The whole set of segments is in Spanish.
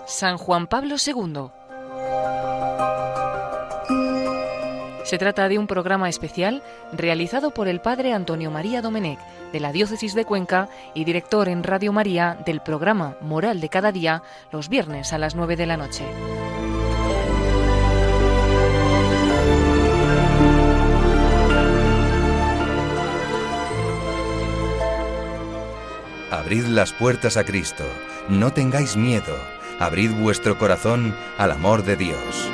San Juan Pablo II. Se trata de un programa especial realizado por el padre Antonio María Domenech, de la Diócesis de Cuenca y director en Radio María del programa Moral de Cada Día, los viernes a las 9 de la noche. Abrid las puertas a Cristo, no tengáis miedo, abrid vuestro corazón al amor de Dios.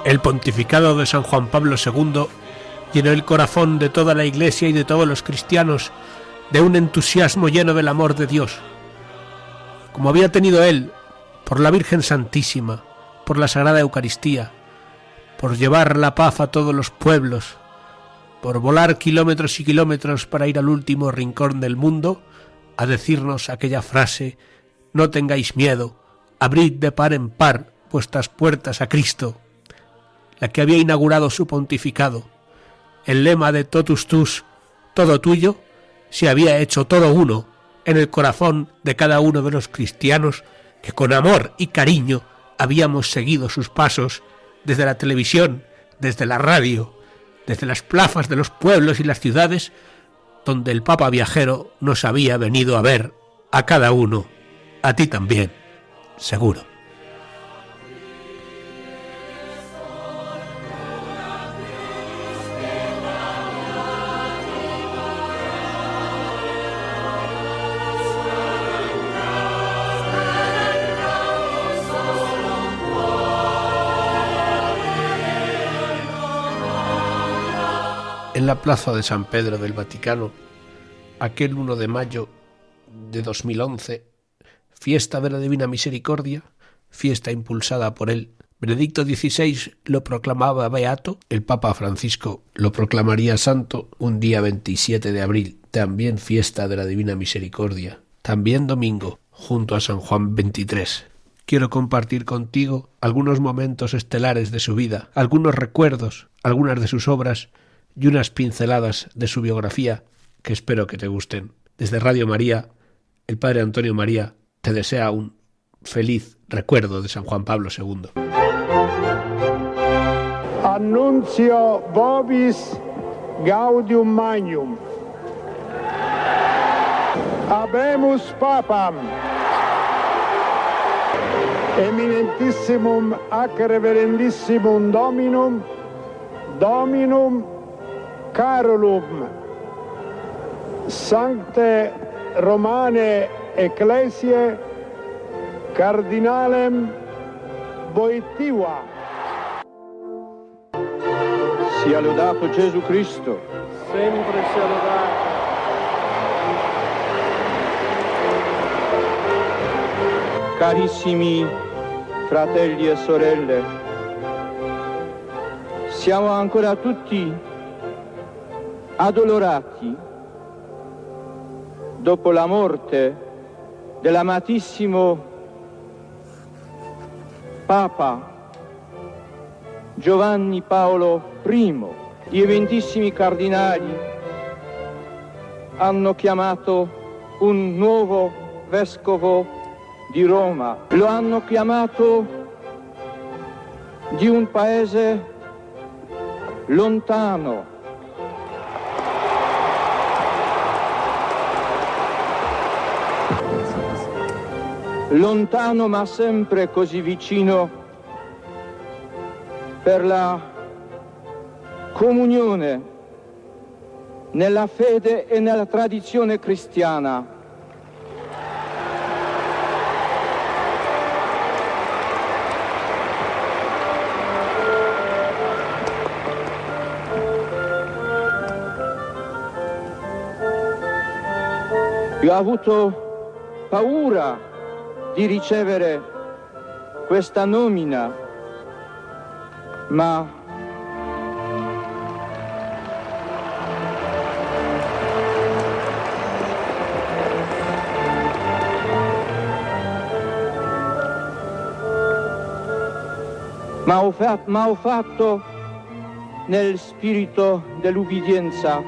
El pontificado de San Juan Pablo II llenó el corazón de toda la Iglesia y de todos los cristianos de un entusiasmo lleno del amor de Dios, como había tenido él por la Virgen Santísima, por la Sagrada Eucaristía, por llevar la paz a todos los pueblos, por volar kilómetros y kilómetros para ir al último rincón del mundo a decirnos aquella frase: no tengáis miedo, abrid de par en par vuestras puertas a Cristo, la que había inaugurado su pontificado. El lema de totus tus, todo tuyo, se había hecho todo uno en el corazón de cada uno de los cristianos que con amor y cariño habíamos seguido sus pasos desde la televisión, desde la radio, desde las plazas de los pueblos y las ciudades donde el Papa viajero nos había venido a ver a cada uno, a ti también, seguro. En la plaza de San Pedro del Vaticano, aquel 1 de mayo de 2011, fiesta de la Divina Misericordia, fiesta impulsada por él. Benedicto XVI lo proclamaba beato, el Papa Francisco lo proclamaría santo un día 27 de abril, también fiesta de la Divina Misericordia, también domingo, junto a San Juan XXIII. Quiero compartir contigo algunos momentos estelares de su vida, algunos recuerdos, algunas de sus obras y unas pinceladas de su biografía que espero que te gusten. Desde Radio María, el Padre Antonio María te desea un feliz recuerdo de San Juan Pablo II. Annuncio vobis gaudium magnum. Habemus papam eminentissimum ac reverendissimum Dominum Carolum, Sancte Romane Ecclesiae, Cardinalem Wojtyła. Sia lodato Gesù Cristo. Sempre sia lodato. Carissimi fratelli e sorelle, siamo ancora tutti addolorati dopo la morte dell'amatissimo Papa Giovanni Paolo I. Gli eventissimi cardinali hanno chiamato un nuovo vescovo di Roma, lo hanno chiamato di un paese lontano, lontano ma sempre così vicino per la comunione nella fede e nella tradizione cristiana. Io ho avuto paura di ricevere questa nomina, ma ho fatto nel spirito dell'ubbidienza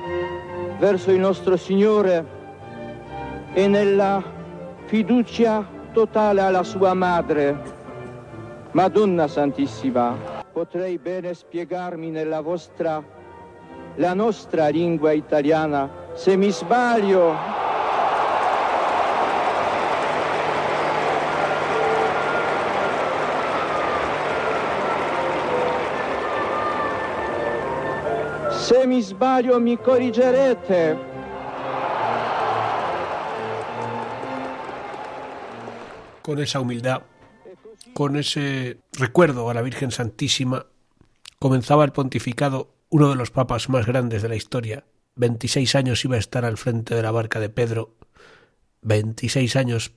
verso il nostro Signore e nella fiducia totale alla sua madre, Madonna Santissima. Potrei bene spiegarmi nella la nostra lingua italiana. Se mi sbaglio, mi corrigerete. Con esa humildad, con ese recuerdo a la Virgen Santísima, comenzaba el pontificado uno de los papas más grandes de la historia. 26 años iba a estar al frente de la barca de Pedro, 26 años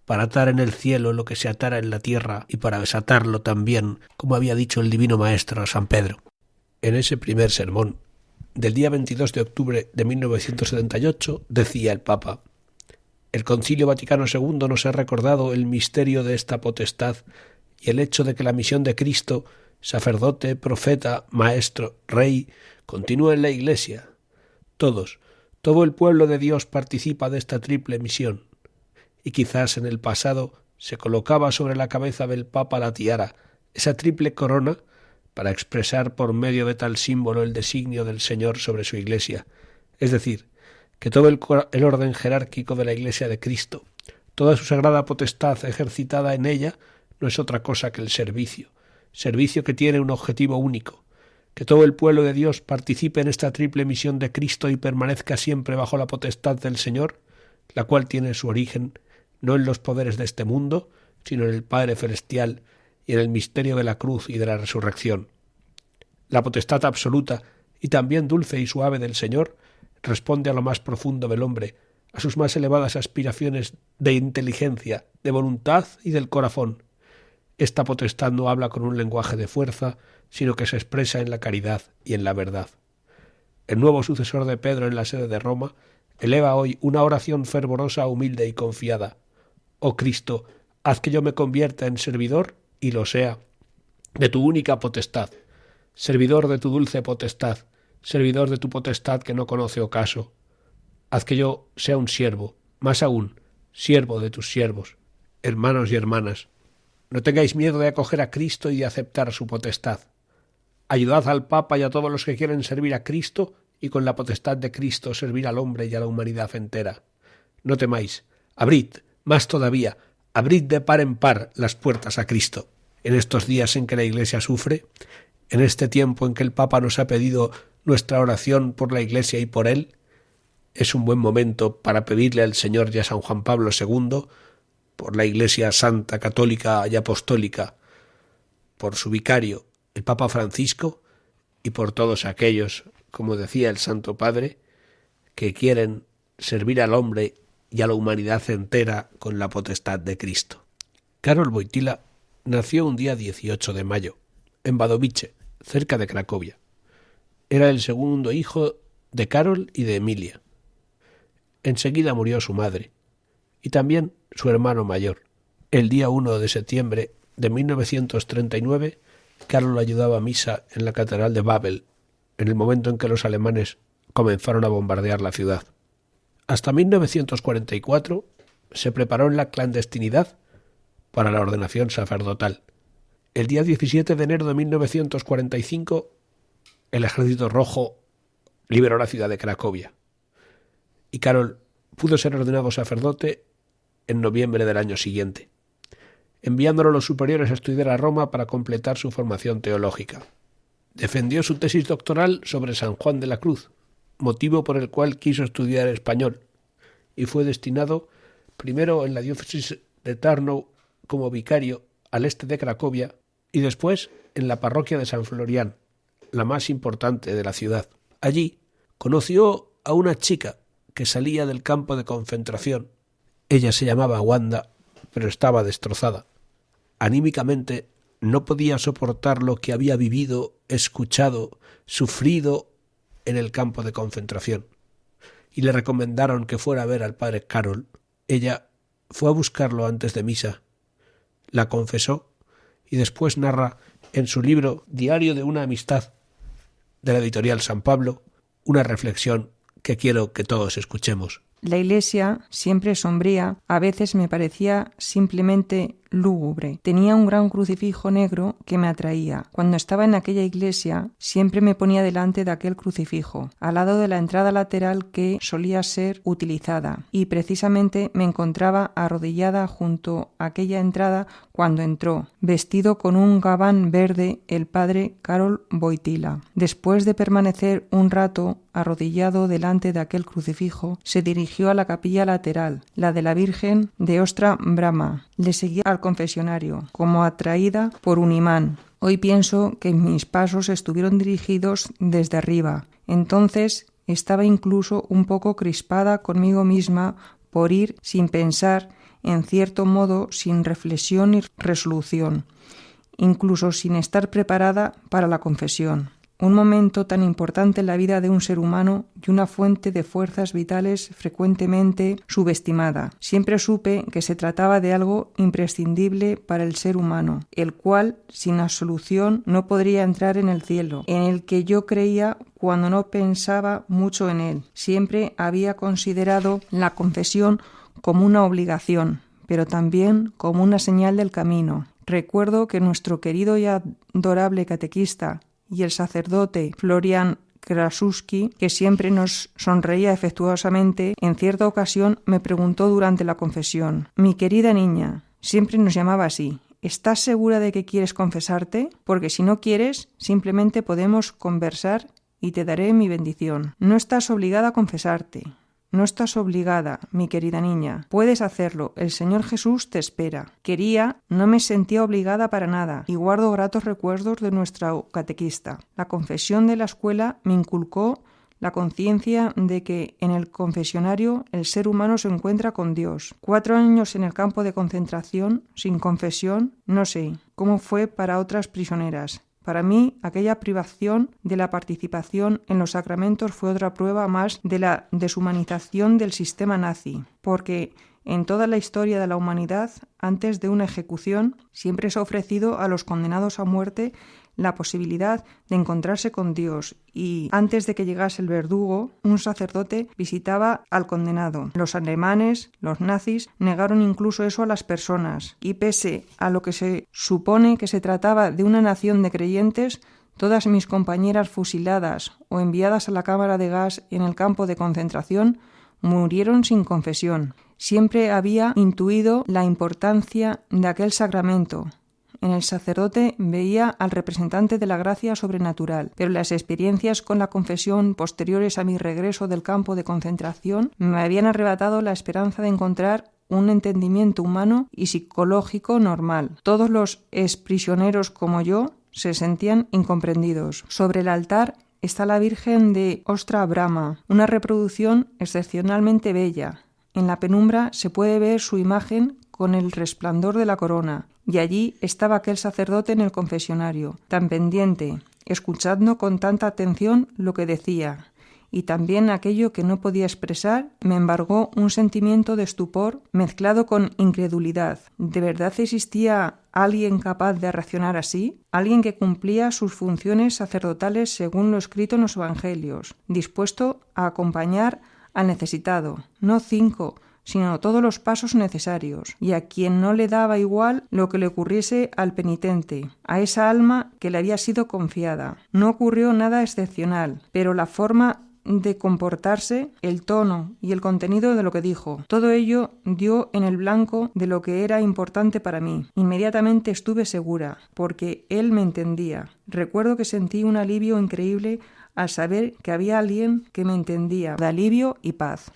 para atar en el cielo lo que se atara en la tierra y para desatarlo también, como había dicho el Divino Maestro San Pedro. En ese primer sermón del día 22 de octubre de 1978 decía el Papa: el Concilio Vaticano II nos ha recordado el misterio de esta potestad y el hecho de que la misión de Cristo, sacerdote, profeta, maestro, rey, continúa en la Iglesia. Todo el pueblo de Dios participa de esta triple misión. Y quizás en el pasado se colocaba sobre la cabeza del Papa la tiara, esa triple corona, para expresar por medio de tal símbolo el designio del Señor sobre su Iglesia, es decir, que todo el orden jerárquico de la Iglesia de Cristo, toda su sagrada potestad ejercitada en ella, no es otra cosa que el servicio que tiene un objetivo único, que todo el pueblo de Dios participe en esta triple misión de Cristo y permanezca siempre bajo la potestad del Señor, la cual tiene su origen no en los poderes de este mundo, sino en el Padre Celestial y en el misterio de la cruz y de la resurrección. La potestad absoluta y también dulce y suave del Señor responde a lo más profundo del hombre, a sus más elevadas aspiraciones de inteligencia, de voluntad y del corazón. Esta potestad no habla con un lenguaje de fuerza, sino que se expresa en la caridad y en la verdad. El nuevo sucesor de Pedro en la sede de Roma eleva hoy una oración fervorosa, humilde y confiada. Oh Cristo, haz que yo me convierta en servidor, y lo sea, de tu única potestad, servidor de tu dulce potestad, servidor de tu potestad que no conoce ocaso. Haz que yo sea un siervo, más aún, siervo de tus siervos. Hermanos y hermanas, no tengáis miedo de acoger a Cristo y de aceptar su potestad. Ayudad al Papa y a todos los que quieren servir a Cristo y con la potestad de Cristo servir al hombre y a la humanidad entera. No temáis, abrid, más todavía, abrid de par en par las puertas a Cristo. En estos días en que la Iglesia sufre, en este tiempo en que el Papa nos ha pedido nuestra oración por la Iglesia y por Él, es un buen momento para pedirle al Señor y a San Juan Pablo II, por la Iglesia Santa, Católica y Apostólica, por su vicario, el Papa Francisco, y por todos aquellos, como decía el Santo Padre, que quieren servir al hombre y a la humanidad entera con la potestad de Cristo. Karol Wojtyła nació un día 18 de mayo, en Wadowice, cerca de Cracovia. Era el segundo hijo de Karol y de Emilia. Enseguida murió su madre, y también su hermano mayor. El día 1 de septiembre de 1939, Karol ayudaba a misa en la catedral de Babel, en el momento en que los alemanes comenzaron a bombardear la ciudad. Hasta 1944 se preparó en la clandestinidad para la ordenación sacerdotal. El día 17 de enero de 1945, el Ejército Rojo liberó la ciudad de Cracovia, y Karol pudo ser ordenado sacerdote en noviembre del año siguiente, enviándolo a los superiores a estudiar a Roma para completar su formación teológica. Defendió su tesis doctoral sobre San Juan de la Cruz, motivo por el cual quiso estudiar español, y fue destinado primero en la diócesis de Tarnow como vicario al este de Cracovia y después en la parroquia de San Florián, la más importante de la ciudad. Allí conoció a una chica que salía del campo de concentración. Ella se llamaba Wanda, pero estaba destrozada. Anímicamente no podía soportar lo que había vivido, escuchado, sufrido en el campo de concentración. Y le recomendaron que fuera a ver al padre Carroll. Ella fue a buscarlo antes de misa, la confesó y después narra en su libro Diario de una amistad, de la editorial San Pablo, una reflexión que quiero que todos escuchemos. La iglesia, siempre sombría, a veces me parecía simplemente lúgubre. Tenía un gran crucifijo negro que me atraía. Cuando estaba en aquella iglesia, siempre me ponía delante de aquel crucifijo, al lado de la entrada lateral que solía ser utilizada, y precisamente me encontraba arrodillada junto a aquella entrada cuando entró, vestido con un gabán verde, el padre Karol Wojtyła. Después de permanecer un rato arrodillado delante de aquel crucifijo, se dirigió a la capilla lateral, la de la Virgen de Ostra Brama. Le seguía al confesionario, como atraída por un imán. Hoy pienso que mis pasos estuvieron dirigidos desde arriba. Entonces estaba incluso un poco crispada conmigo misma por ir sin pensar, en cierto modo sin reflexión y resolución, incluso sin estar preparada para la confesión. Un momento tan importante en la vida de un ser humano y una fuente de fuerzas vitales frecuentemente subestimada. Siempre supe que se trataba de algo imprescindible para el ser humano, el cual, sin absolución, no podría entrar en el cielo, en el que yo creía cuando no pensaba mucho en él. Siempre había considerado la confesión como una obligación, pero también como una señal del camino. Recuerdo que nuestro querido y adorable catequista y el sacerdote Florian Krasuski, que siempre nos sonreía afectuosamente, en cierta ocasión me preguntó durante la confesión: «Mi querida niña», siempre nos llamaba así, «¿estás segura de que quieres confesarte? Porque si no quieres, simplemente podemos conversar y te daré mi bendición. No estás obligada a confesarte». No estás obligada, mi querida niña. Puedes hacerlo. El Señor Jesús te espera. No me sentía obligada para nada y guardo gratos recuerdos de nuestra catequista. La confesión de la escuela me inculcó la conciencia de que en el confesionario el ser humano se encuentra con Dios. 4 años en el campo de concentración, sin confesión, no sé cómo fue para otras prisioneras. Para mí, aquella privación de la participación en los sacramentos fue otra prueba más de la deshumanización del sistema nazi, porque en toda la historia de la humanidad, antes de una ejecución, siempre se ha ofrecido a los condenados a muerte la posibilidad de encontrarse con Dios y, antes de que llegase el verdugo, un sacerdote visitaba al condenado. Los alemanes, los nazis, negaron incluso eso a las personas y, pese a lo que se supone que se trataba de una nación de creyentes, todas mis compañeras fusiladas o enviadas a la cámara de gas en el campo de concentración murieron sin confesión. Siempre había intuido la importancia de aquel sacramento. En el sacerdote veía al representante de la gracia sobrenatural, pero las experiencias con la confesión posteriores a mi regreso del campo de concentración me habían arrebatado la esperanza de encontrar un entendimiento humano y psicológico normal. Todos los exprisioneros como yo se sentían incomprendidos. Sobre el altar está la Virgen de Ostra Brama, una reproducción excepcionalmente bella. En la penumbra se puede ver su imagen con el resplandor de la corona, y allí estaba aquel sacerdote en el confesionario, tan pendiente, escuchando con tanta atención lo que decía, y también aquello que no podía expresar me embargó un sentimiento de estupor mezclado con incredulidad. ¿De verdad existía alguien capaz de reaccionar así? Alguien que cumplía sus funciones sacerdotales según lo escrito en los evangelios, dispuesto a acompañar al necesitado, no 5, sino todos los pasos necesarios, y a quien no le daba igual lo que le ocurriese al penitente, a esa alma que le había sido confiada. No ocurrió nada excepcional, pero la forma de comportarse, el tono y el contenido de lo que dijo, todo ello dio en el blanco de lo que era importante para mí. Inmediatamente estuve segura, porque él me entendía. Recuerdo que sentí un alivio increíble al saber que había alguien que me entendía, de alivio y paz.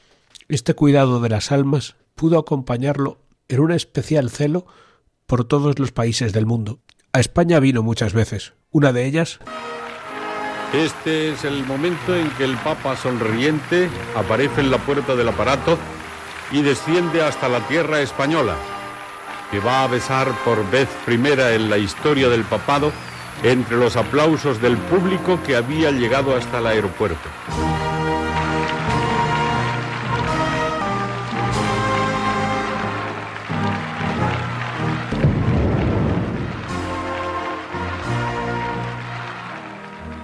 Este cuidado de las almas pudo acompañarlo en un especial celo por todos los países del mundo. A España vino muchas veces. Una de ellas Este es el momento en que el Papa sonriente aparece en la puerta del aparato y desciende hasta la tierra española, que va a besar por vez primera en la historia del papado entre los aplausos del público que había llegado hasta el aeropuerto.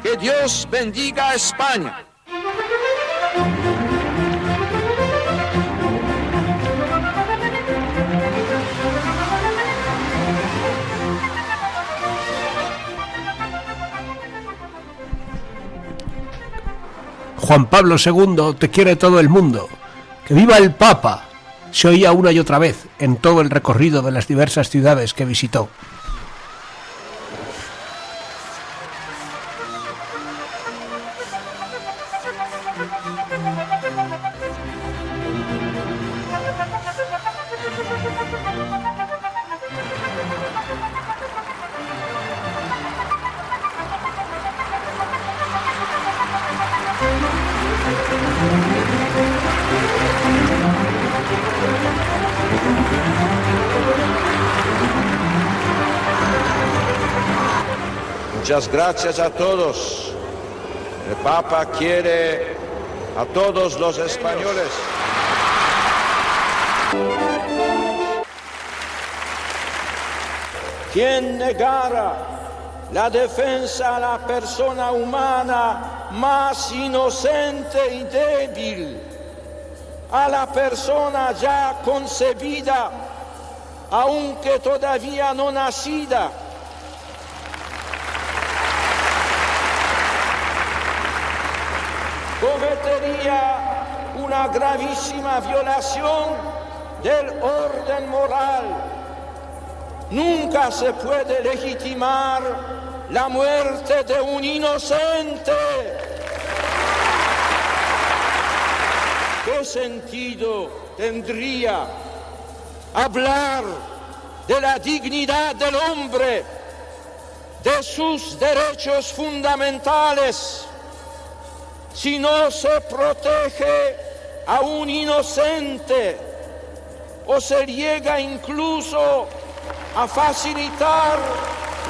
Que Dios bendiga a España. Juan Pablo II, te quiere todo el mundo. ¡Que viva el Papa!, se oía una y otra vez en todo el recorrido de las diversas ciudades que visitó. Muchas gracias a todos. El Papa quiere a todos los españoles. Quien negara la defensa a la persona humana más inocente y débil, a la persona ya concebida, aunque todavía no nacida, cometería una gravísima violación del orden moral. Nunca se puede legitimar la muerte de un inocente. ¿Qué sentido tendría hablar de la dignidad del hombre, de sus derechos fundamentales, si no se protege a un inocente o se llega incluso a facilitar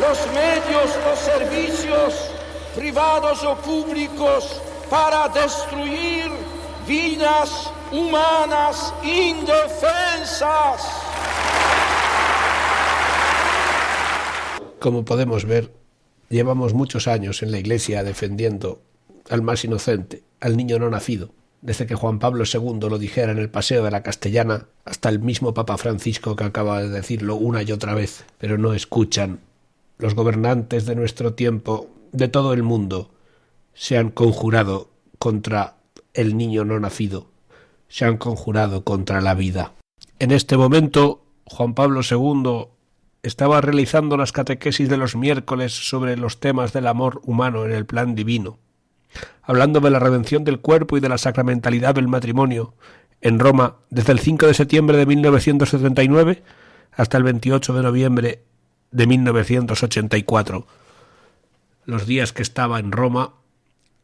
los medios o servicios privados o públicos para destruir vidas humanas indefensas? Como podemos ver, llevamos muchos años en la Iglesia defendiendo al más inocente, al niño no nacido, desde que Juan Pablo II lo dijera en el Paseo de la Castellana hasta el mismo Papa Francisco, que acaba de decirlo una y otra vez, pero no escuchan. Los gobernantes de nuestro tiempo, de todo el mundo, se han conjurado contra el niño no nacido, se han conjurado contra la vida. En este momento, Juan Pablo II estaba realizando las catequesis de los miércoles sobre los temas del amor humano en el plan divino, hablando de la redención del cuerpo y de la sacramentalidad del matrimonio en Roma desde el 5 de septiembre de 1979 hasta el 28 de noviembre de 1984. Los días que estaba en Roma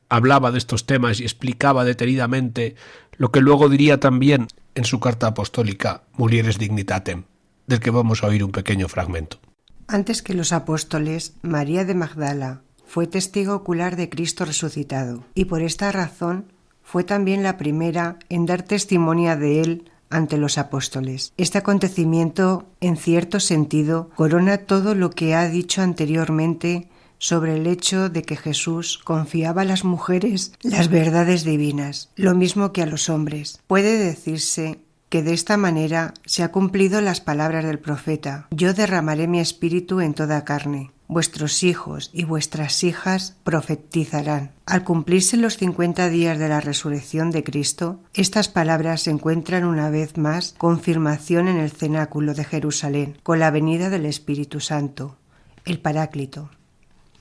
hablaba de estos temas y explicaba detenidamente lo que luego diría también en su carta apostólica Mulieres Dignitatem, del que vamos a oír un pequeño fragmento. Antes que los apóstoles, María de Magdala fue testigo ocular de Cristo resucitado, y por esta razón fue también la primera en dar testimonio de él ante los apóstoles. Este acontecimiento, en cierto sentido, corona todo lo que ha dicho anteriormente sobre el hecho de que Jesús confiaba a las mujeres las verdades divinas, lo mismo que a los hombres. Puede decirse que de esta manera se ha cumplido las palabras del profeta: yo derramaré mi espíritu en toda carne. Vuestros hijos y vuestras hijas profetizarán. Al cumplirse los 50 días de la resurrección de Cristo, estas palabras encuentran una vez más confirmación en el cenáculo de Jerusalén, con la venida del Espíritu Santo, el Paráclito.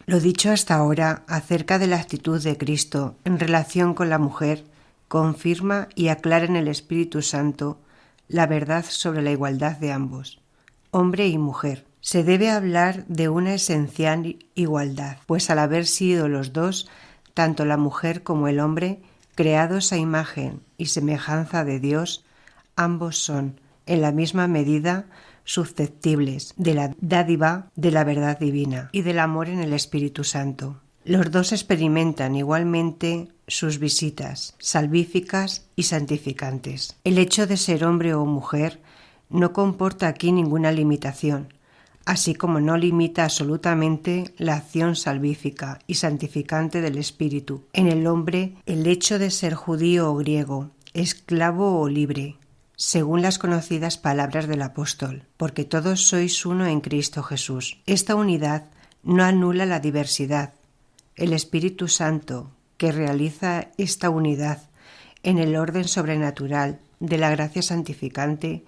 Lo dicho hasta ahora acerca de la actitud de Cristo en relación con la mujer confirma y aclara en el Espíritu Santo la verdad sobre la igualdad de ambos, hombre y mujer. Se debe hablar de una esencial igualdad, pues al haber sido los dos tanto la mujer como el hombre, creados a imagen y semejanza de Dios, ambos son, en la misma medida, susceptibles de la dádiva de la verdad divina y del amor en el Espíritu Santo. Los dos experimentan igualmente sus visitas salvíficas y santificantes. El hecho de ser hombre o mujer no comporta aquí ninguna limitación, así como no limita absolutamente la acción salvífica y santificante del Espíritu. En el hombre, el hecho de ser judío o griego, esclavo o libre, según las conocidas palabras del apóstol, porque todos sois uno en Cristo Jesús. Esta unidad no anula la diversidad. El Espíritu Santo, que realiza esta unidad en el orden sobrenatural de la gracia santificante,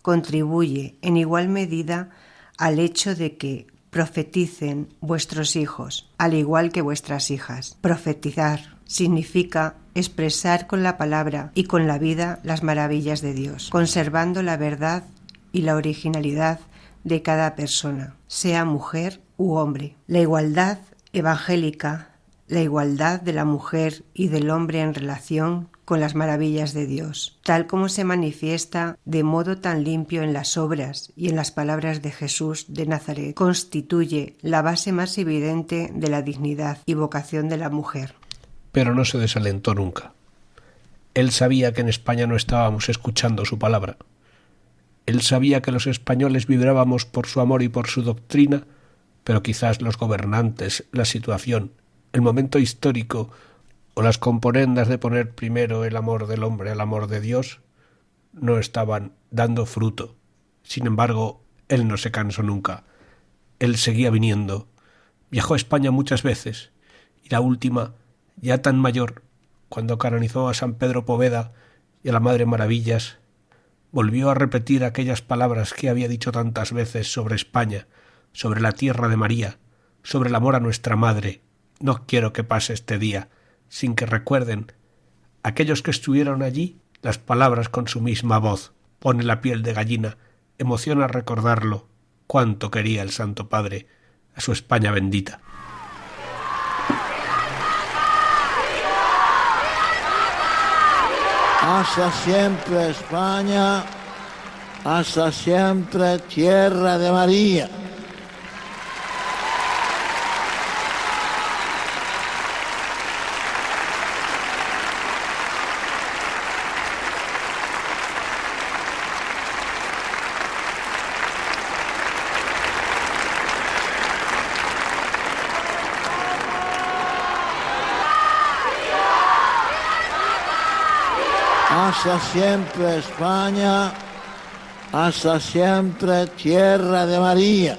contribuye en igual medida al hecho de que profeticen vuestros hijos, al igual que vuestras hijas. Profetizar significa expresar con la palabra y con la vida las maravillas de Dios, conservando la verdad y la originalidad de cada persona, sea mujer u hombre. La igualdad evangélica, la igualdad de la mujer y del hombre en relación con las maravillas de Dios, tal como se manifiesta de modo tan limpio en las obras y en las palabras de Jesús de Nazaret, constituye la base más evidente de la dignidad y vocación de la mujer. Pero no se desalentó nunca. Él sabía que en España no estábamos escuchando su palabra. Él sabía que los españoles vibrábamos por su amor y por su doctrina, pero quizás los gobernantes, la situación, el momento histórico o las componendas de poner primero el amor del hombre al amor de Dios no estaban dando fruto. Sin embargo, él no se cansó nunca. Él seguía viniendo. Viajó a España muchas veces, y la última, ya tan mayor, cuando canonizó a San Pedro Poveda y a la Madre Maravillas, volvió a repetir aquellas palabras que había dicho tantas veces sobre España, sobre la tierra de María, sobre el amor a nuestra Madre. No quiero que pase este día sin que recuerden aquellos que estuvieron allí las palabras con su misma voz. Pone la piel de gallina, emociona recordarlo. Cuánto quería el Santo Padre a su España bendita. Hasta siempre España, hasta siempre tierra de María. Hasta siempre España, hasta siempre tierra de María.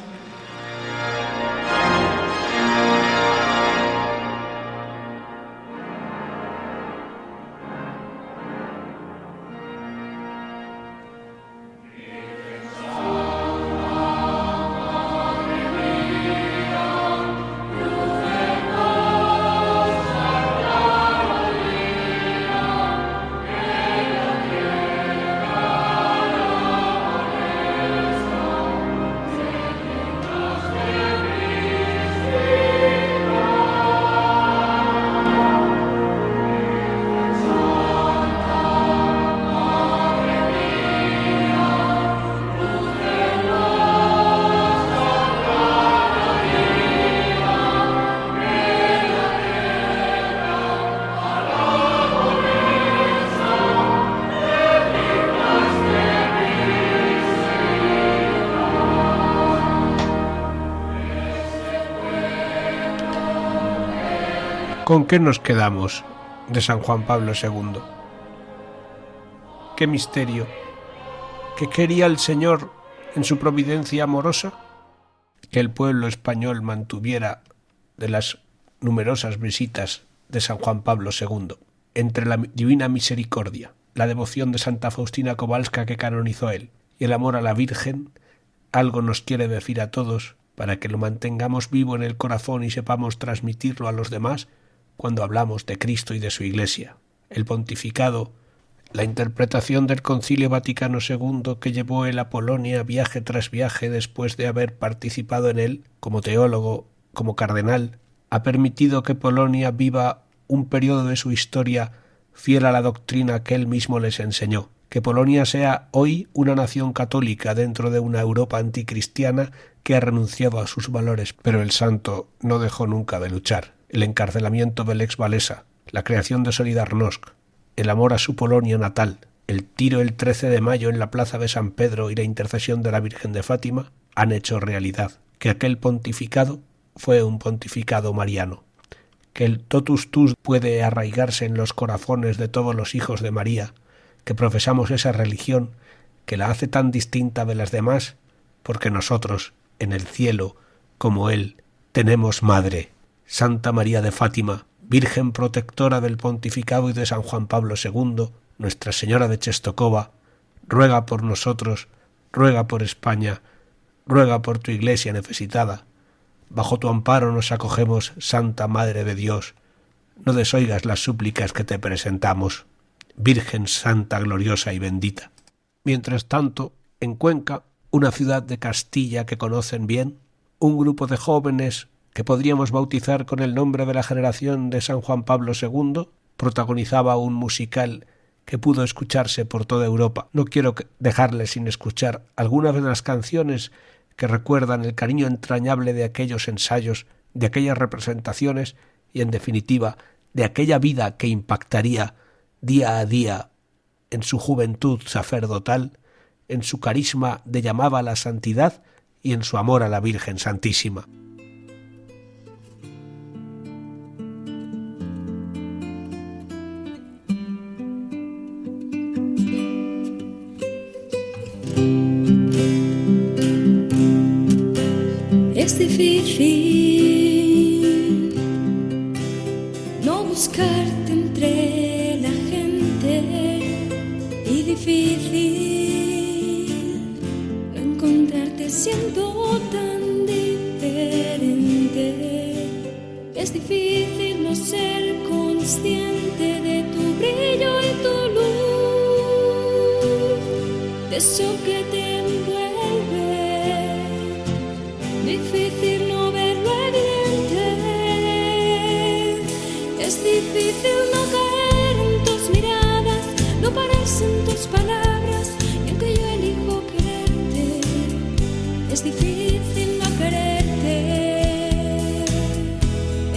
¿Con qué nos quedamos de San Juan Pablo II? ¿Qué misterio? ¿Qué quería el Señor en su providencia amorosa? Que el pueblo español mantuviera de las numerosas visitas de San Juan Pablo II, entre la divina misericordia, la devoción de Santa Faustina Kowalska que canonizó él, y el amor a la Virgen, algo nos quiere decir a todos para que lo mantengamos vivo en el corazón y sepamos transmitirlo a los demás cuando hablamos de Cristo y de su Iglesia. El pontificado, la interpretación del Concilio Vaticano II que llevó él a Polonia viaje tras viaje después de haber participado en él como teólogo, como cardenal, ha permitido que Polonia viva un periodo de su historia fiel a la doctrina que él mismo les enseñó. Que Polonia sea hoy una nación católica dentro de una Europa anticristiana que ha renunciado a sus valores. Pero el santo no dejó nunca de luchar. El encarcelamiento de Lech Walesa, la creación de Solidarnosc, el amor a su Polonia natal, el tiro el 13 de mayo en la plaza de San Pedro y la intercesión de la Virgen de Fátima han hecho realidad que aquel pontificado fue un pontificado mariano, que el totus tus puede arraigarse en los corazones de todos los hijos de María, que profesamos esa religión que la hace tan distinta de las demás, porque nosotros, en el cielo, como Él, tenemos Madre, Santa María de Fátima, Virgen protectora del pontificado y de San Juan Pablo II, Nuestra Señora de Czestochowa, ruega por nosotros, ruega por España, ruega por tu Iglesia necesitada. Bajo tu amparo nos acogemos, Santa Madre de Dios. No desoigas las súplicas que te presentamos, Virgen Santa, gloriosa y bendita. Mientras tanto, en Cuenca, una ciudad de Castilla que conocen bien, un grupo de jóvenes que podríamos bautizar con el nombre de la generación de San Juan Pablo II, protagonizaba un musical que pudo escucharse por toda Europa. No quiero dejarle sin escuchar algunas de las canciones que recuerdan el cariño entrañable de aquellos ensayos, de aquellas representaciones y, en definitiva, de aquella vida que impactaría día a día en su juventud sacerdotal, en su carisma de llamada a la santidad y en su amor a la Virgen Santísima. Es difícil no buscarte entre la gente y difícil no encontrarte siendo tan diferente. Es difícil no ser consciente de tu brillo y tu luz, de eso que te envuelve. Difícil no verlo evidente, es difícil no caer en tus miradas, no pararse en tus palabras, y aunque yo elijo quererte, es difícil no quererte,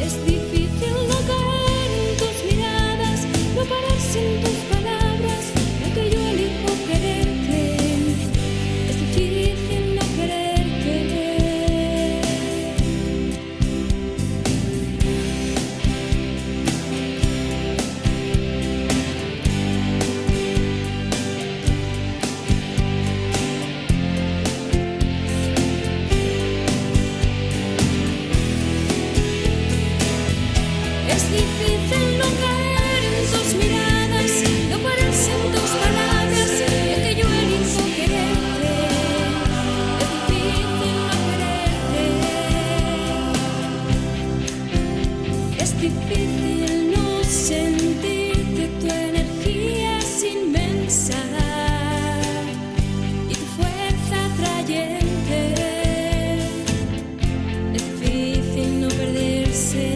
es difícil no caer en tus miradas, no pararse en tus palabras, y aunque yo elijo quererte, es difícil no quererte. Es difícil no caer en tus miradas, no pararse en tus palabras, y aunque yo elijo quererte, es difícil no quererte. Es difícil no sentirte, tu energía es inmensa y tu fuerza atrayente. Es difícil no perderse.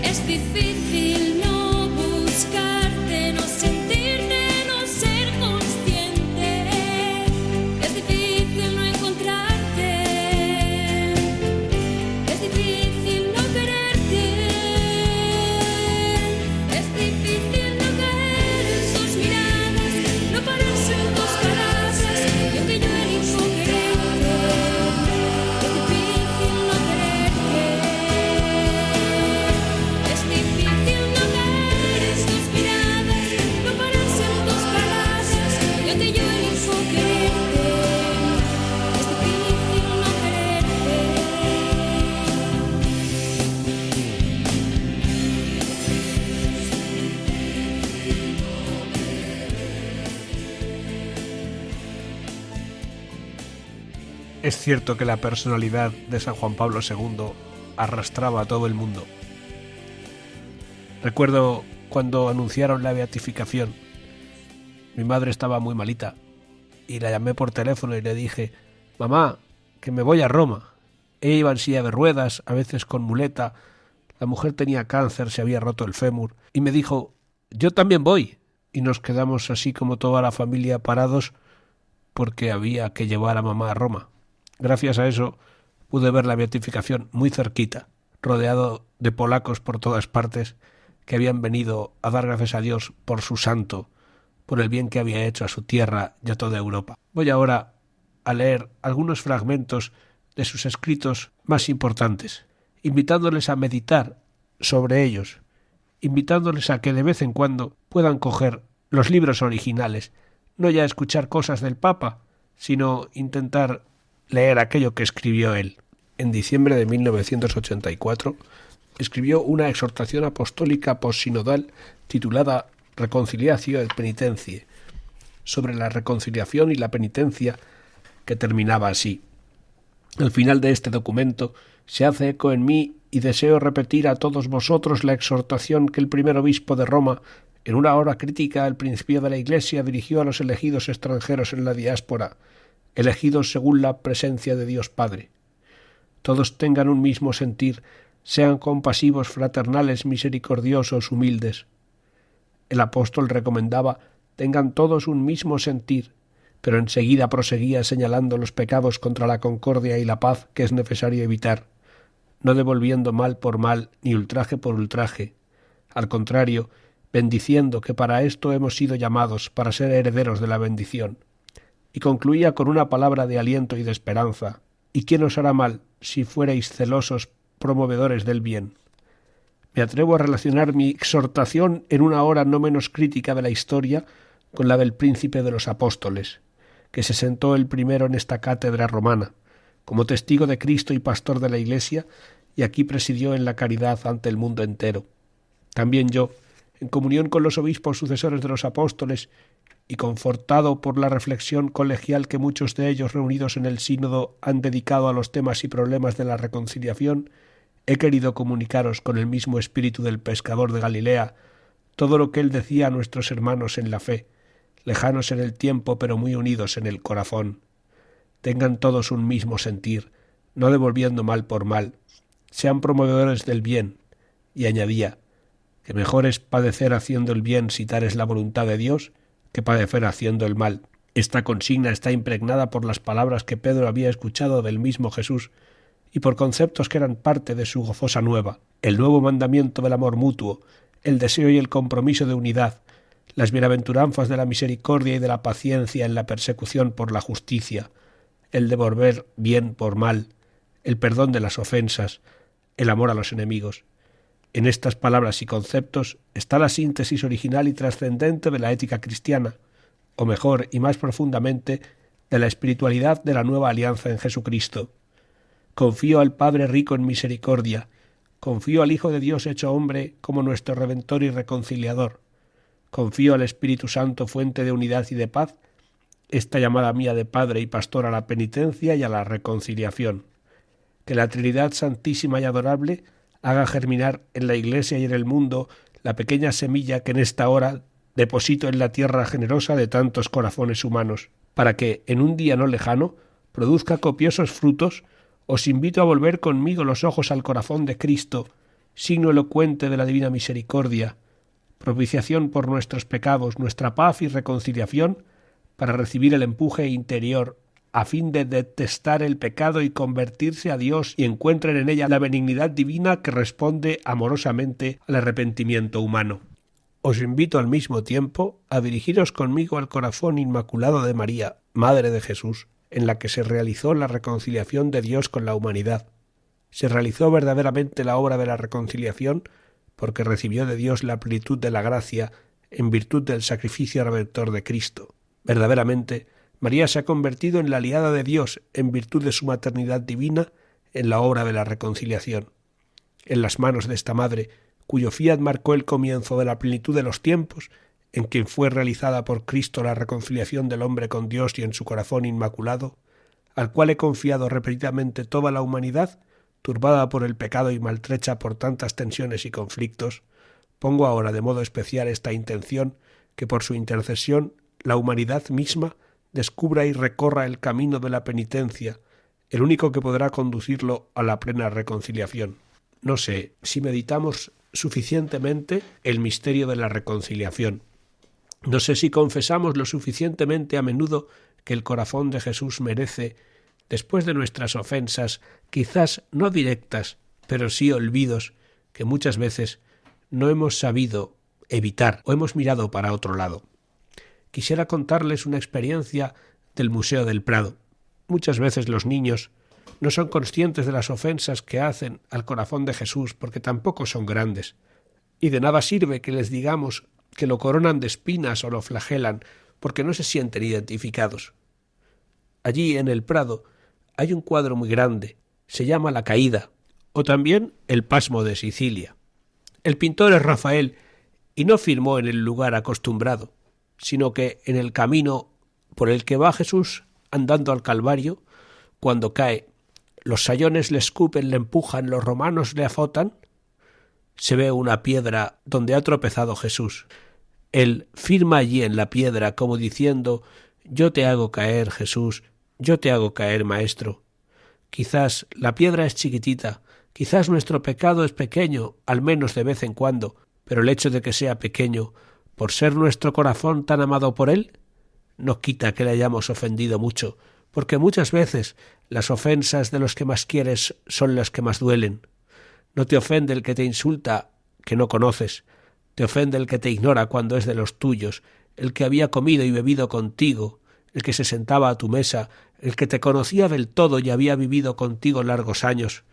Es difícil no buscarte, no sentirte, no ser consciente. Es difícil no encontrarte. Es difícil no quererte. Es difícil no caer en sus miradas, no pararse en tus palabras, y aunque yo elijo quererte, es difícil no quererte. Es difícil no caer en tus miradas, no pararse en tus palabras, y aunque yo elijo quererte, es difícil no quererte. Es cierto que la personalidad de San Juan Pablo II arrastraba a todo el mundo. Recuerdo cuando anunciaron la beatificación, mi madre estaba muy malita y la llamé por teléfono y le dije: mamá, que me voy a Roma. Ella iba en silla de ruedas, a veces con muleta, La mujer tenía cáncer, se había roto el fémur, y me dijo: «Yo también voy». Y nos quedamos así como toda la familia parados porque había que llevar a mamá a Roma. Gracias a eso pude ver la beatificación muy cerquita, rodeado de polacos por todas partes que habían venido a dar gracias a Dios por su santo, por el bien que había hecho a su tierra y a toda Europa. Voy ahora a leer algunos fragmentos de sus escritos más importantes, invitándoles a meditar sobre ellos, invitándoles a que de vez en cuando puedan coger los libros originales, no ya escuchar cosas del Papa, sino intentar leer aquello que escribió él. En diciembre de 1984 escribió una exhortación apostólica postsinodal titulada Reconciliatio et Penitentie, sobre la reconciliación y la penitencia, que terminaba así: al final de este documento se hace eco en mí y deseo repetir a todos vosotros la exhortación que el primer obispo de Roma, en una hora crítica al principio de la Iglesia, dirigió a los elegidos extranjeros en la diáspora, elegidos según la presencia de Dios Padre. Todos tengan un mismo sentir, sean compasivos, fraternales, misericordiosos, humildes. El apóstol recomendaba: tengan todos un mismo sentir, pero enseguida proseguía señalando los pecados contra la concordia y la paz que es necesario evitar, no devolviendo mal por mal ni ultraje por ultraje. Al contrario, bendiciendo, que para esto hemos sido llamados, para ser herederos de la bendición. Y concluía con una palabra de aliento y de esperanza: ¿y quién os hará mal si fuereis celosos promovedores del bien? Me atrevo a relacionar mi exhortación en una hora no menos crítica de la historia con la del príncipe de los apóstoles, que se sentó el primero en esta cátedra romana, como testigo de Cristo y pastor de la Iglesia, y aquí presidió en la caridad ante el mundo entero. También yo, en comunión con los obispos sucesores de los apóstoles, y confortado por la reflexión colegial que muchos de ellos reunidos en el sínodo han dedicado a los temas y problemas de la reconciliación, he querido comunicaros con el mismo espíritu del pescador de Galilea todo lo que él decía a nuestros hermanos en la fe, lejanos en el tiempo pero muy unidos en el corazón. Tengan todos un mismo sentir, no devolviendo mal por mal, sean promovedores del bien, y añadía que mejor es padecer haciendo el bien si tal es la voluntad de Dios, que padecer haciendo el mal. Esta consigna está impregnada por las palabras que Pedro había escuchado del mismo Jesús y por conceptos que eran parte de su gozosa nueva: el nuevo mandamiento del amor mutuo, el deseo y el compromiso de unidad, las bienaventuranzas de la misericordia y de la paciencia en la persecución por la justicia, el devolver bien por mal, el perdón de las ofensas, el amor a los enemigos. En estas palabras y conceptos está la síntesis original y trascendente de la ética cristiana, o mejor y más profundamente, de la espiritualidad de la nueva alianza en Jesucristo. Confío al Padre rico en misericordia, confío al Hijo de Dios hecho hombre como nuestro Redentor y Reconciliador, confío al Espíritu Santo, fuente de unidad y de paz, esta llamada mía de Padre y Pastor a la penitencia y a la reconciliación. Que la Trinidad Santísima y Adorable haga germinar en la Iglesia y en el mundo la pequeña semilla que en esta hora deposito en la tierra generosa de tantos corazones humanos, para que, en un día no lejano, produzca copiosos frutos. Os invito a volver conmigo los ojos al corazón de Cristo, signo elocuente de la divina misericordia, propiciación por nuestros pecados, nuestra paz y reconciliación, para recibir el empuje interior, a fin de detestar el pecado y convertirse a Dios, y encuentren en ella la benignidad divina que responde amorosamente al arrepentimiento humano. Os invito al mismo tiempo a dirigiros conmigo al corazón inmaculado de María, Madre de Jesús, en la que se realizó la reconciliación de Dios con la humanidad. Se realizó verdaderamente la obra de la reconciliación porque recibió de Dios la plenitud de la gracia en virtud del sacrificio redentor de Cristo. Verdaderamente, María se ha convertido en la aliada de Dios en virtud de su maternidad divina en la obra de la reconciliación. En las manos de esta Madre, cuyo fiat marcó el comienzo de la plenitud de los tiempos, en quien fue realizada por Cristo la reconciliación del hombre con Dios y en su corazón inmaculado, al cual he confiado repetidamente toda la humanidad, turbada por el pecado y maltrecha por tantas tensiones y conflictos, pongo ahora de modo especial esta intención, que por su intercesión la humanidad misma descubra y recorra el camino de la penitencia, el único que podrá conducirlo a la plena reconciliación. no sé si meditamos suficientemente el misterio de la reconciliación. No sé si confesamos lo suficientemente a menudo que el corazón de Jesús merece, después de nuestras ofensas, quizás no directas, pero sí olvidos, que muchas veces no hemos sabido evitar o hemos mirado para otro lado. Quisiera contarles una experiencia del Museo del Prado. Muchas veces los niños no son conscientes de las ofensas que hacen al corazón de Jesús porque tampoco son grandes. Y de nada sirve que les digamos que lo coronan de espinas o lo flagelan porque no se sienten identificados. Allí en el Prado hay un cuadro muy grande, se llama La Caída, o también El Pasmo de Sicilia. El pintor es Rafael y no firmó en el lugar acostumbrado, sino que en el camino por el que va Jesús andando al Calvario, cuando cae, los sayones le escupen, le empujan, los romanos le azotan, se ve una piedra donde ha tropezado Jesús. Él firma allí en la piedra como diciendo: yo te hago caer, Jesús, yo te hago caer, Maestro. Quizás la piedra es chiquitita, quizás nuestro pecado es pequeño, al menos de vez en cuando, pero el hecho de que sea pequeño, por ser nuestro corazón tan amado por Él, no quita que le hayamos ofendido mucho, porque muchas veces las ofensas de los que más quieres son las que más duelen. No te ofende el que te insulta, que no conoces, te ofende el que te ignora cuando es de los tuyos, el que había comido y bebido contigo, el que se sentaba a tu mesa, el que te conocía del todo y había vivido contigo largos años.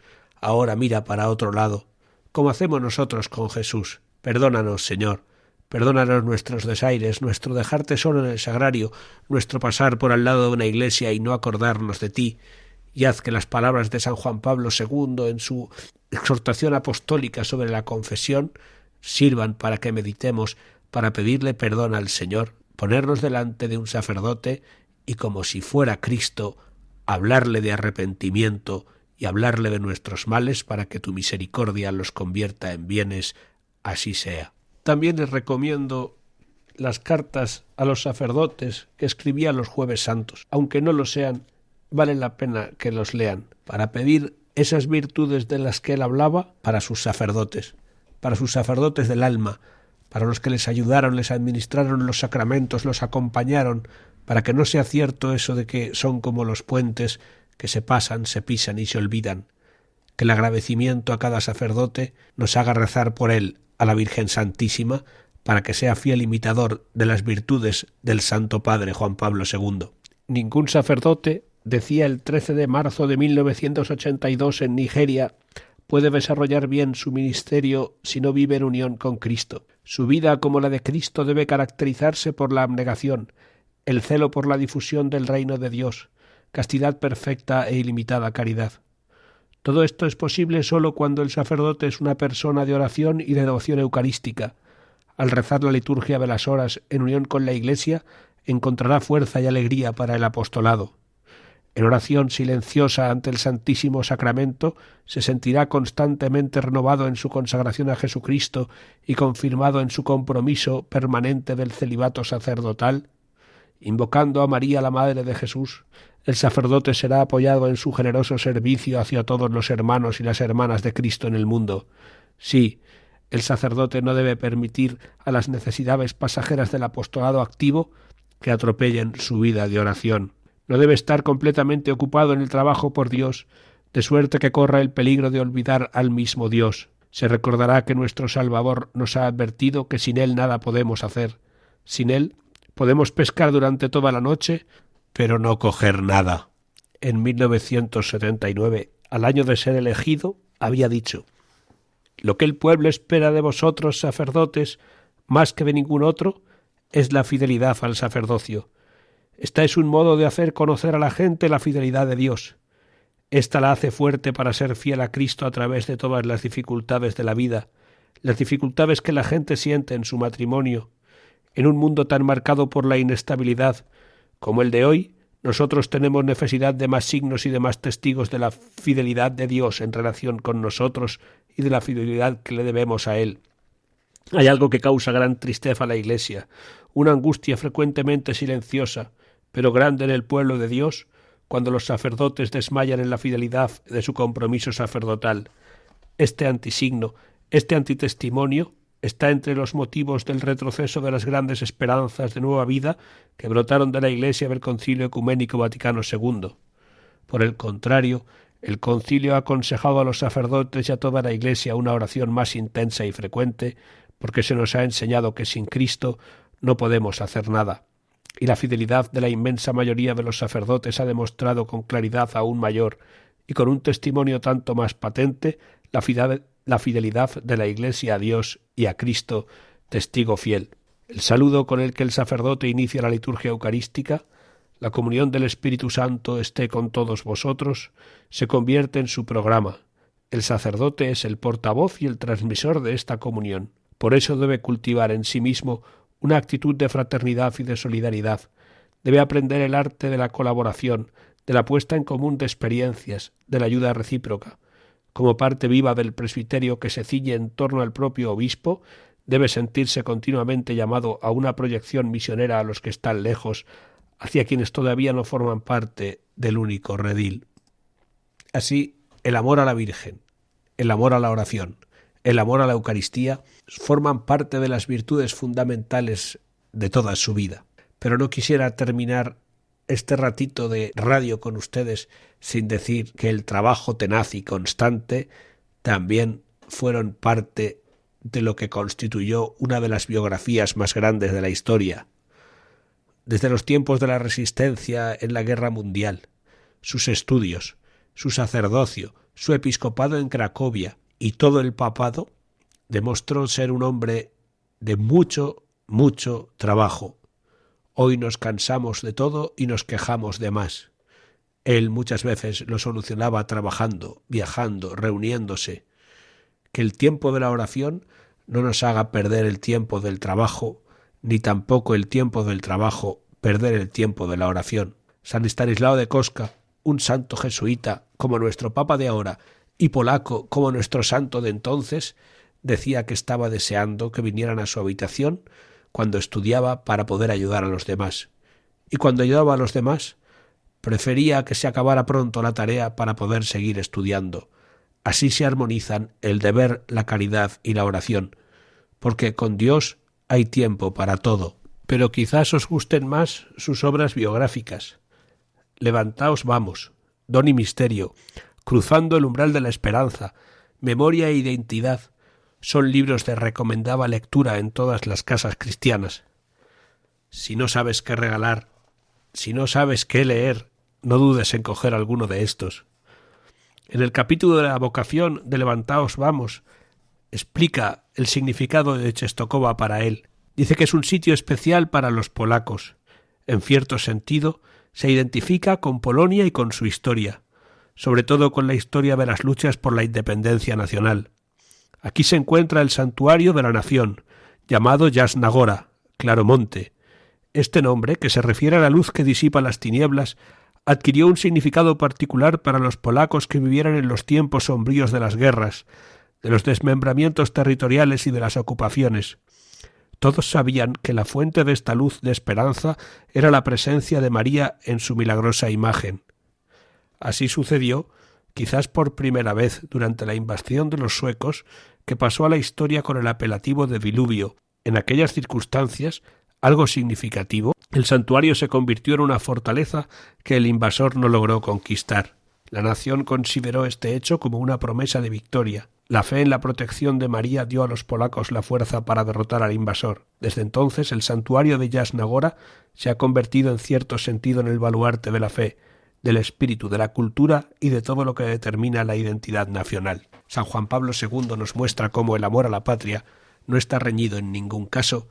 Ahora mira para otro lado, como hacemos nosotros con Jesús. Perdónanos, Señor. Perdónanos nuestros desaires, nuestro dejarte solo en el sagrario, nuestro pasar por al lado de una iglesia y no acordarnos de ti, y haz que las palabras de San Juan Pablo II en su exhortación apostólica sobre la confesión sirvan para que meditemos, para pedirle perdón al Señor, ponernos delante de un sacerdote y, como si fuera Cristo, hablarle de arrepentimiento y hablarle de nuestros males para que tu misericordia los convierta en bienes. Así sea. También les recomiendo las cartas a los sacerdotes que escribía los Jueves Santos. Aunque no lo sean, vale la pena que los lean para pedir esas virtudes de las que él hablaba para sus sacerdotes del alma, para los que les ayudaron, les administraron los sacramentos, los acompañaron, para que no sea cierto eso de que son como los puentes que se pasan, se pisan y se olvidan. Que el agradecimiento a cada sacerdote nos haga rezar por él a la Virgen Santísima para que sea fiel imitador de las virtudes del Santo Padre Juan Pablo II. Ningún sacerdote, decía el 13 de marzo de 1982 en Nigeria, puede desarrollar bien su ministerio si no vive en unión con Cristo. Su vida, como la de Cristo, debe caracterizarse por la abnegación, el celo por la difusión del reino de Dios, castidad perfecta e ilimitada caridad. Todo esto es posible sólo cuando el sacerdote es una persona de oración y de devoción eucarística. Al rezar la liturgia de las horas en unión con la Iglesia, encontrará fuerza y alegría para el apostolado. En oración silenciosa ante el Santísimo Sacramento, se sentirá constantemente renovado en su consagración a Jesucristo y confirmado en su compromiso permanente del celibato sacerdotal. Invocando a María, la Madre de Jesús, el sacerdote será apoyado en su generoso servicio hacia todos los hermanos y las hermanas de Cristo en el mundo. Sí, el sacerdote no debe permitir a las necesidades pasajeras del apostolado activo que atropellen su vida de oración. No debe estar completamente ocupado en el trabajo por Dios, de suerte que corra el peligro de olvidar al mismo Dios. Se recordará que nuestro Salvador nos ha advertido que sin Él nada podemos hacer. Sin Él podemos pescar durante toda la noche, pero no coger nada. En 1979, al año de ser elegido, había dicho: «Lo que el pueblo espera de vosotros, sacerdotes, más que de ningún otro, es la fidelidad al sacerdocio. Esta es un modo de hacer conocer a la gente la fidelidad de Dios. Esta la hace fuerte para ser fiel a Cristo a través de todas las dificultades de la vida, las dificultades que la gente siente en su matrimonio. En un mundo tan marcado por la inestabilidad como el de hoy, nosotros tenemos necesidad de más signos y de más testigos de la fidelidad de Dios en relación con nosotros y de la fidelidad que le debemos a Él. Hay algo que causa gran tristeza a la Iglesia, una angustia frecuentemente silenciosa, pero grande en el pueblo de Dios, cuando los sacerdotes desmayan en la fidelidad de su compromiso sacerdotal. Este antisigno, este antitestimonio, está entre los motivos del retroceso de las grandes esperanzas de nueva vida que brotaron de la Iglesia del Concilio Ecuménico Vaticano II. Por el contrario, el concilio ha aconsejado a los sacerdotes y a toda la Iglesia una oración más intensa y frecuente, porque se nos ha enseñado que sin Cristo no podemos hacer nada, y la fidelidad de la inmensa mayoría de los sacerdotes ha demostrado con claridad aún mayor y con un testimonio tanto más patente la fidelidad de la Iglesia a Dios y a Cristo, testigo fiel. El saludo con el que el sacerdote inicia la liturgia eucarística, la comunión del Espíritu Santo esté con todos vosotros, se convierte en su programa. El sacerdote es el portavoz y el transmisor de esta comunión. Por eso debe cultivar en sí mismo una actitud de fraternidad y de solidaridad. Debe aprender el arte de la colaboración, de la puesta en común de experiencias, de la ayuda recíproca. Como parte viva del presbiterio que se ciñe en torno al propio obispo, debe sentirse continuamente llamado a una proyección misionera a los que están lejos, hacia quienes todavía no forman parte del único redil. Así, el amor a la Virgen, el amor a la oración, el amor a la Eucaristía forman parte de las virtudes fundamentales de toda su vida. Pero no quisiera terminar este ratito de radio con ustedes sin decir que el trabajo tenaz y constante también fueron parte de lo que constituyó una de las biografías más grandes de la historia. Desde los tiempos de la resistencia en la Guerra Mundial, sus estudios, su sacerdocio, su episcopado en Cracovia y todo el papado, demostró ser un hombre de mucho trabajo. Hoy nos cansamos de todo y nos quejamos de más. Él muchas veces lo solucionaba trabajando, viajando, reuniéndose. Que el tiempo de la oración no nos haga perder el tiempo del trabajo, ni tampoco el tiempo del trabajo perder el tiempo de la oración. San Estanislao de Kostka, un santo jesuita como nuestro Papa de ahora y polaco como nuestro santo de entonces, decía que estaba deseando que vinieran a su habitación cuando estudiaba para poder ayudar a los demás. Y cuando ayudaba a los demás, prefería que se acabara pronto la tarea para poder seguir estudiando. Así se armonizan el deber, la caridad y la oración, porque con Dios hay tiempo para todo. Pero quizás os gusten más sus obras biográficas. Levantaos vamos, Don y Misterio, Cruzando el umbral de la esperanza, Memoria e identidad, son libros de recomendada lectura en todas las casas cristianas. Si no sabes qué regalar, si no sabes qué leer, no dudes en coger alguno de estos. En el capítulo de la vocación de Levantaos vamos, explica el significado de Czestochowa para él. Dice que es un sitio especial para los polacos. En cierto sentido, se identifica con Polonia y con su historia, sobre todo con la historia de las luchas por la independencia nacional. Aquí se encuentra el santuario de la nación, llamado Jasna Góra, Claromonte. Este nombre, que se refiere a la luz que disipa las tinieblas, adquirió un significado particular para los polacos que vivieran en los tiempos sombríos de las guerras, de los desmembramientos territoriales y de las ocupaciones. Todos sabían que la fuente de esta luz de esperanza era la presencia de María en su milagrosa imagen. Así sucedió, quizás por primera vez durante la invasión de los suecos, que pasó a la historia con el apelativo de diluvio. En aquellas circunstancias, algo significativo, el santuario se convirtió en una fortaleza que el invasor no logró conquistar. La nación consideró este hecho como una promesa de victoria. La fe en la protección de María dio a los polacos la fuerza para derrotar al invasor. Desde entonces, el santuario de Jasna Góra se ha convertido en cierto sentido en el baluarte de la fe, del espíritu, de la cultura y de todo lo que determina la identidad nacional. San Juan Pablo II nos muestra cómo el amor a la patria no está reñido en ningún caso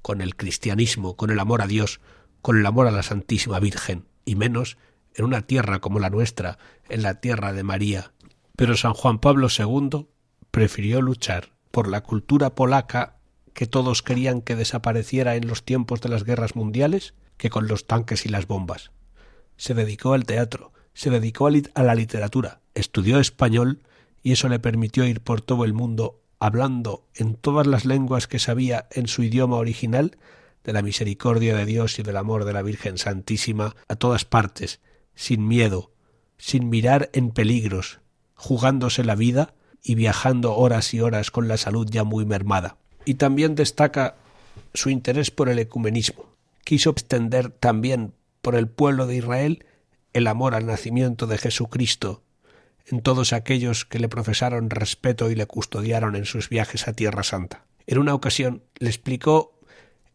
con el cristianismo, con el amor a Dios, con el amor a la Santísima Virgen, y menos en una tierra como la nuestra, en la tierra de María. Pero San Juan Pablo II prefirió luchar por la cultura polaca que todos querían que desapareciera en los tiempos de las guerras mundiales que con los tanques y las bombas. Se dedicó al teatro, se dedicó a la literatura, estudió español y eso le permitió ir por todo el mundo hablando en todas las lenguas que sabía en su idioma original de la misericordia de Dios y del amor de la Virgen Santísima a todas partes, sin miedo, sin mirar en peligros, jugándose la vida y viajando horas y horas con la salud ya muy mermada. Y también destaca su interés por el ecumenismo. Quiso extender también por el pueblo de Israel el amor al nacimiento de Jesucristo en todos aquellos que le profesaron respeto y le custodiaron en sus viajes a Tierra Santa. En una ocasión le explicó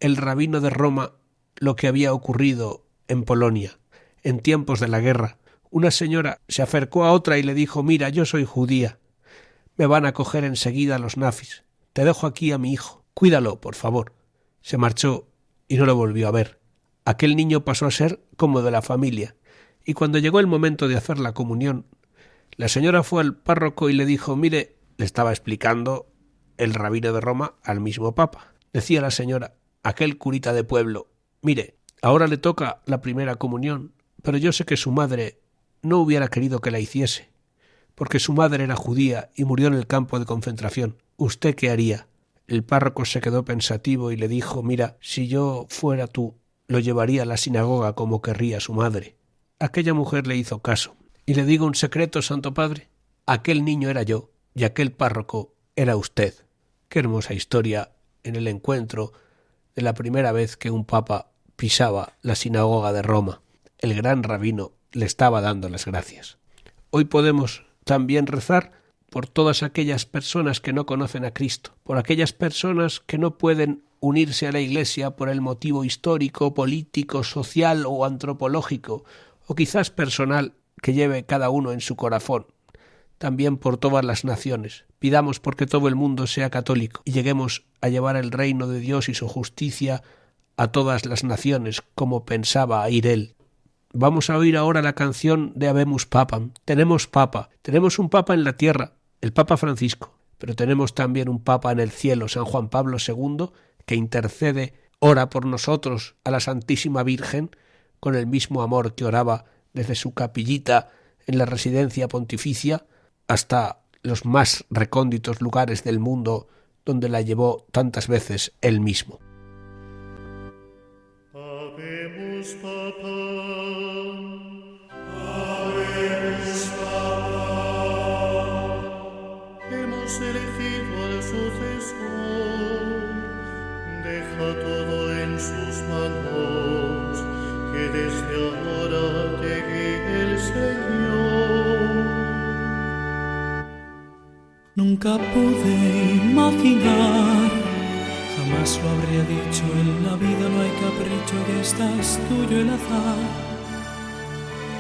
el rabino de Roma lo que había ocurrido en Polonia. En tiempos de la guerra, una señora se acercó a otra y le dijo: «Mira, yo soy judía. Me van a coger enseguida los nazis. Te dejo aquí a mi hijo. Cuídalo, por favor». Se marchó y no lo volvió a ver. Aquel niño pasó a ser como de la familia. Y cuando llegó el momento de hacer la comunión, la señora fue al párroco y le dijo: «Mire», le estaba explicando el rabino de Roma al mismo papa. Decía la señora, aquel curita de pueblo: «Mire, ahora le toca la primera comunión, pero yo sé que su madre no hubiera querido que la hiciese, porque su madre era judía y murió en el campo de concentración. ¿Usted qué haría?». El párroco se quedó pensativo y le dijo: «Mira, si yo fuera tú, lo llevaría a la sinagoga como querría su madre». Aquella mujer le hizo caso. Y le digo un secreto, Santo Padre: aquel niño era yo y aquel párroco era usted. Qué hermosa historia en el encuentro de la primera vez que un papa pisaba la sinagoga de Roma. El gran rabino le estaba dando las gracias. Hoy podemos también rezar por todas aquellas personas que no conocen a Cristo, por aquellas personas que no pueden unirse a la Iglesia por el motivo histórico, político, social o antropológico, o quizás personal que lleve cada uno en su corazón. También por todas las naciones. Pidamos porque todo el mundo sea católico y lleguemos a llevar el reino de Dios y su justicia a todas las naciones, como pensaba ir él. Vamos a oír ahora la canción de Habemus Papam. Tenemos papa, tenemos un papa en la tierra, el Papa Francisco, pero tenemos también un papa en el cielo, San Juan Pablo II, que intercede, ora por nosotros a la Santísima Virgen con el mismo amor que oraba desde su capillita en la residencia pontificia hasta los más recónditos lugares del mundo donde la llevó tantas veces él mismo. Habemus Papam, Habemus Papam. Hemos elegido al sucesor, deja todo en sus manos, que desde ahora te guíe el Señor. Nunca pude imaginar, jamás lo habría dicho, en la vida no hay capricho y estás tuyo el azar.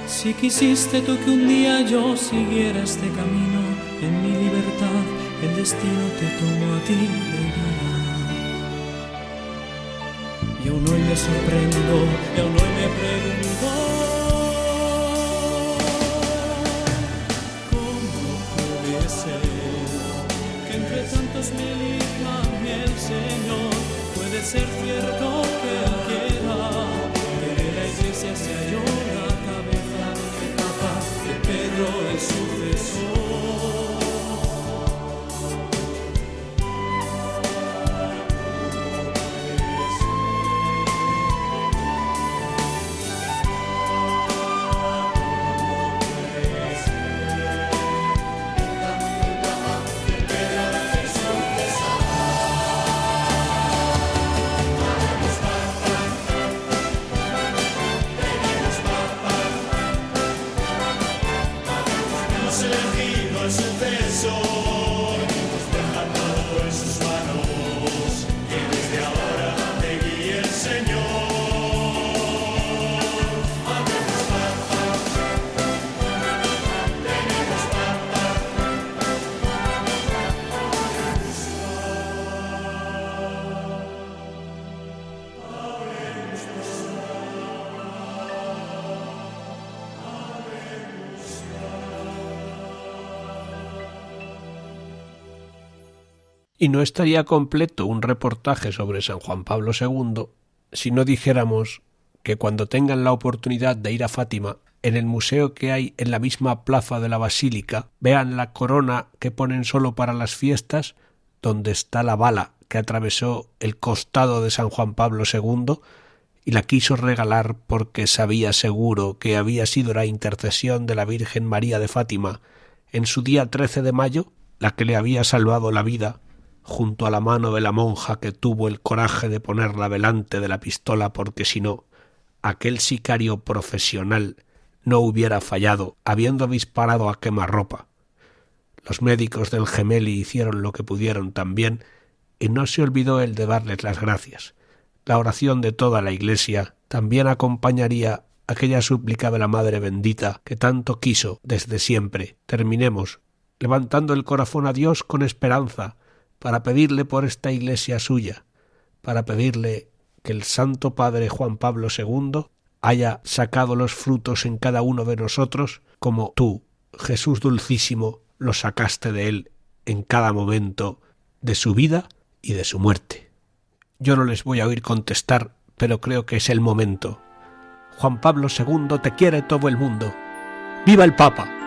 Si quisiste tú que un día yo siguiera este camino, en mi libertad el destino te tomó a ti de llorar. Y aún hoy me sorprendo, y aún hoy me pregunto, ¿cómo puede ser que entre tantos me elija a mí el Señor? Puede ser cierto que Él quiera que de la Iglesia sea yo la cabeza, el Papa, de Pedro el sucesor. Y no estaría completo un reportaje sobre San Juan Pablo II si no dijéramos que cuando tengan la oportunidad de ir a Fátima, en el museo que hay en la misma plaza de la Basílica, vean la corona que ponen solo para las fiestas, donde está la bala que atravesó el costado de San Juan Pablo II y la quiso regalar porque sabía seguro que había sido la intercesión de la Virgen María de Fátima en su día 13 de mayo, la que le había salvado la vida, junto a la mano de la monja que tuvo el coraje de ponerla delante de la pistola porque si no, aquel sicario profesional no hubiera fallado habiendo disparado a quemarropa. Los médicos del Gemelli hicieron lo que pudieron también y no se olvidó él de darles las gracias. La oración de toda la Iglesia también acompañaría aquella súplica de la Madre Bendita que tanto quiso desde siempre. Terminemos levantando el corazón a Dios con esperanza para pedirle por esta Iglesia suya, para pedirle que el Santo Padre Juan Pablo II haya sacado los frutos en cada uno de nosotros como tú, Jesús dulcísimo, lo sacaste de él en cada momento de su vida y de su muerte. Yo no les voy a oír contestar, pero creo que es el momento. Juan Pablo II, te quiere todo el mundo. ¡Viva el Papa!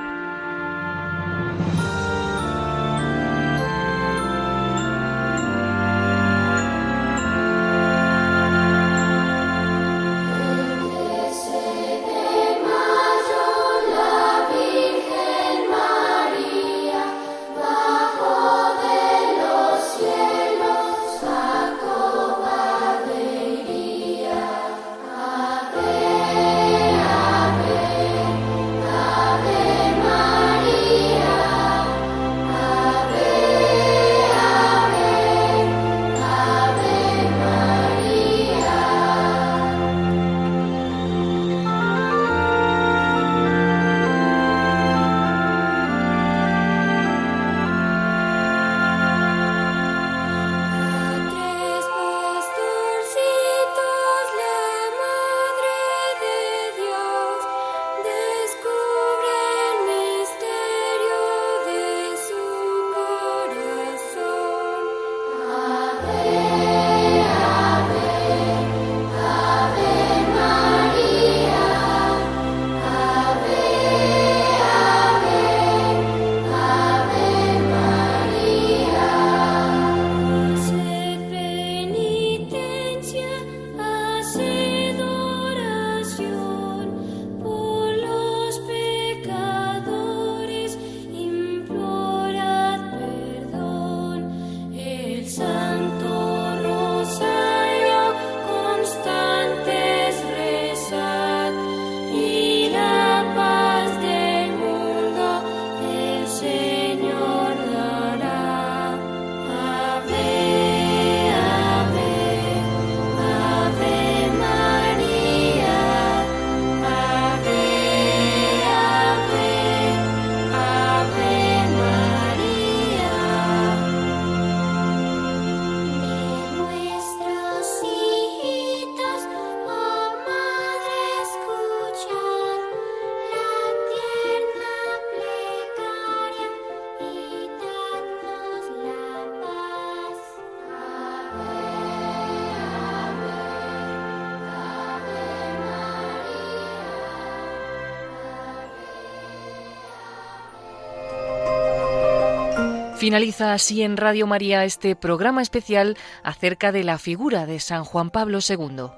Finaliza así en Radio María este programa especial acerca de la figura de San Juan Pablo II.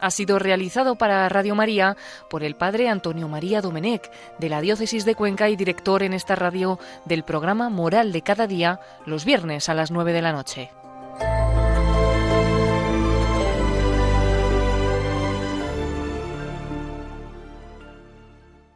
Ha sido realizado para Radio María por el padre Antonio María Domenech, de la Diócesis de Cuenca y director en esta radio del programa Moral de Cada Día, los viernes a las 9 de la noche.